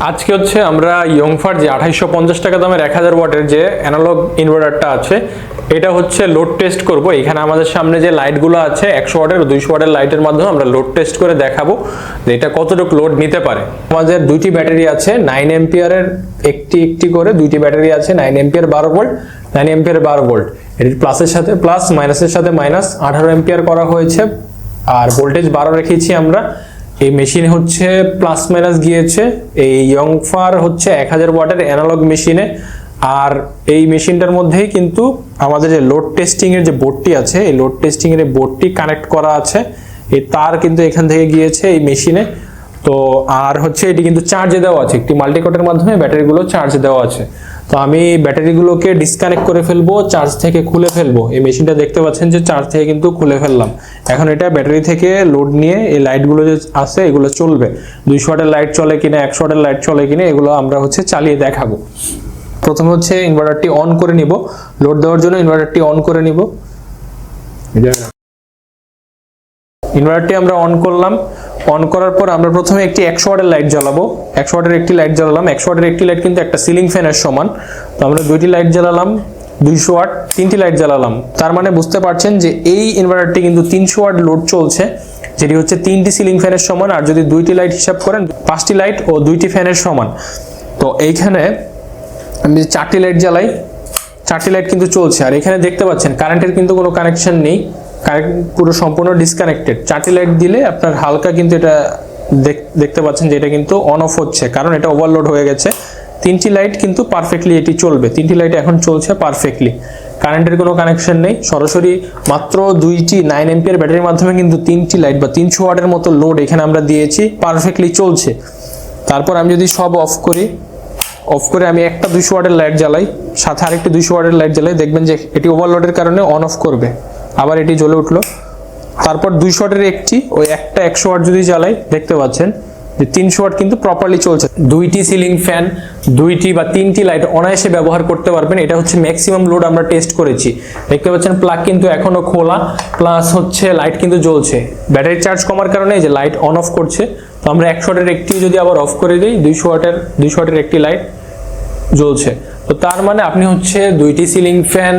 আজকে হচ্ছে আমরা ইয়ংফার যে 2850 টাকা দামের 1000 ওয়াটের যে অ্যানালগ ইনভার্টারটা আছে এটা হচ্ছে লোড টেস্ট করব। এখানে আমাদের সামনে যে লাইটগুলো আছে 100 ওয়াটের 200 ওয়াটের লাইটের মাধ্যমে আমরা লোড টেস্ট করে দেখাবো যে এটা কতটুকু লোড নিতে পারে। আমাদের দুইটি ব্যাটারি আছে 9 এম্পিয়ারের একটি করে দুইটি ব্যাটারি আছে 9 এম্পিয়ার 12 ভোল্ট 9 এম্পিয়ার 12 ভোল্ট। এর প্লাসের সাথে প্লাস মাইনাসের সাথে মাইনাস 18 এম্পিয়ার করা হয়েছে আর ভোল্টেজ 12 রেখেছি আমরা। এই মেশিনে হচ্ছে প্লাস মাইনাস গিয়েছে। এই ইয়ংফার হচ্ছে 1000 ওয়াটের অ্যানালগ মেশিনে। আর এই মেশিনটার মধ্যেই কিন্তু আমাদের যে লোড টেস্টিং এর যে বোর্ডটি আছে এই লোড টেস্টিং এর বোর্ডটি কানেক্ট করা আছে। এই তার কিন্তু এখান থেকে গিয়েছে এই মেশিনে। তো আর হচ্ছে এটি কিন্তু চার্জে দেওয়া আছে, একটি মাল্টিকটের মাধ্যমে ব্যাটারিগুলো চার্জ দেওয়া আছে। তো আমি ব্যাটারিগুলোকে ডিসকানেক্ট করে ফেলবো, চার্জ থেকে খুলে ফেলবো। এই মেশিনটা দেখতে পাচ্ছেন যে চার্জ থেকে কিন্তু খুলে ফেললাম। এখন এটা ব্যাটারি থেকে লোড নিয়ে এই লাইটগুলো যে আছে এগুলো চলবে, 200 ওয়াটের লাইট চলে কিনা 100 ওয়াটের লাইট চলে কিনা এগুলো আমরা হচ্ছে চালিয়ে দেখাবো। প্রথমে হচ্ছে ইনভার্টারটি অন করে নিব, লোড দেওয়ার জন্য ইনভার্টারটি অন করে নিব। ইনভার্টারটি আমরা অন করলাম। অন করার পর আমরা প্রথমে একটি 100 ওয়াটের লাইট জ্বালাবো। 100 ওয়াটের একটি লাইট জ্বালালাম। 100 ওয়াটের একটি লাইট কিন্তু একটা সিলিং ফ্যানের সমান। তো আমরা দুইটি লাইট জ্বালালাম, 200 ওয়াট, তিনটি লাইট জ্বালালাম। তার মানে বুঝতে পারছেন যে এই ইনভার্টারটি কিন্তু 300 ওয়াট লোড চলছে, যেটি হচ্ছে 3টি সিলিং ফ্যানের সমান। আর যদি দুইটি লাইট হিসাব করেন 5টি লাইট ও 2টি ফ্যানের সমান। তো এইখানে আমি 4টি লাইট জ্বালাই, 4টি লাইট কিন্তু চলছে। আর এখানে দেখতে পাচ্ছেন কারেন্টের কিন্তু কোনো কানেকশন নেই, কারেন্ট পুরো সম্পূর্ণ ডিসকানেক্টেড। 4টি লাইট দিলে আপনার হালকা কিন্তু এটা দেখতে পাচ্ছেন যে এটা কিন্তু অন অফ হচ্ছে, কারণ এটা ওভারলোড হয়ে গেছে। 3টি লাইট কিন্তু পারফেক্টলি এটি চলবে, 3টি লাইট এখন চলছে পারফেক্টলি, কারেন্টের কোনো কানেকশন নেই। সরাসরি মাত্র 2টি 9 এম্পিয়ার ব্যাটারির মাধ্যমে কিন্তু 3টি লাইট বা 300 ওয়াটের মতো লোড এখানে আমরা দিয়েছি, পারফেক্টলি চলছে। তারপর আমি যদি সব অফ করি, অফ করে আমি একটা 200 ওয়াটের লাইট জ্বালাই, সাথে আরেকটি 200 ওয়াটের লাইট জ্বালাই, দেখবেন যে এটি ওভারলোডের কারণে অন অফ করবে, আবার এটি জ্বলে উঠলো। তারপর 200 ওয়াটের একটি, ওই একটা 100 ওয়াট যদি জ্বালাই, দেখতে পাচ্ছেন যে 300 ওয়াট কিন্তু প্রপারলি চলছে। 2টি সিলিং ফ্যান, 2টি বা 3টি লাইট অনায়াসে ব্যবহার করতে পারবেন। এটা হচ্ছে ম্যাক্সিমাম লোড আমরা টেস্ট করেছি। দেখতে পাচ্ছেন প্লাগ কিন্তু এখনো খোলা, প্লাস হচ্ছে লাইট কিন্তু জ্বলছে। ব্যাটারি চার্জ কমার কারণে যে লাইট অন অফ করছে। তো আমরা 100 ওয়াটের একটি যদি আবার অফ করে দিই, 200 ওয়াটের একটি লাইট জ্বলছে। তো তার মানে আপনি হচ্ছে 2টি সিলিং ফ্যান,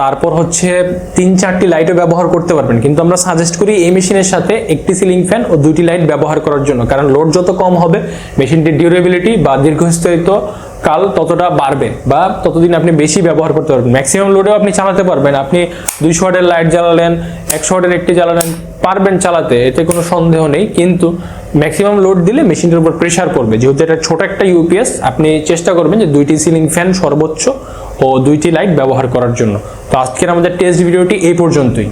তারপর হচ্ছে 3-4টি লাইটও ব্যবহার করতে পারবেন। কিন্তু আমরা সাজেস্ট করি এই মেশিনের সাথে একটি সিলিং ফ্যান ও 2টি লাইট ব্যবহার করার জন্য, কারণ লোড যত কম হবে মেশিনটির ডিউরেবিলিটি বা দীর্ঘস্থায়িত্ব কাল ততটা বাড়বে বা ততদিন আপনি বেশি ব্যবহার করতে পারবেন। ম্যাক্সিমাম লোডেও আপনি চালাতে পারবেন। আপনি 200 ওয়াটের লাইট জ্বালালেন, 100 ওয়াটের একটি জ্বালালেন, পারবেন চালাতে, এতে কোনো সন্দেহ নেই। কিন্তু ম্যাক্সিমাম লোড দিলে মেশিনটার উপর প্রেসার পড়বে। যেহেতু এটা ছোট একটা ইউপিএস, আপনি চেষ্টা করবেন যে 2টি সিলিং ফ্যান সর্বোচ্চ ও 2টি লাইট ব্যবহার করার জন্য। তো আজকের আমাদের টেস্ট ভিডিওটি এই পর্যন্তই।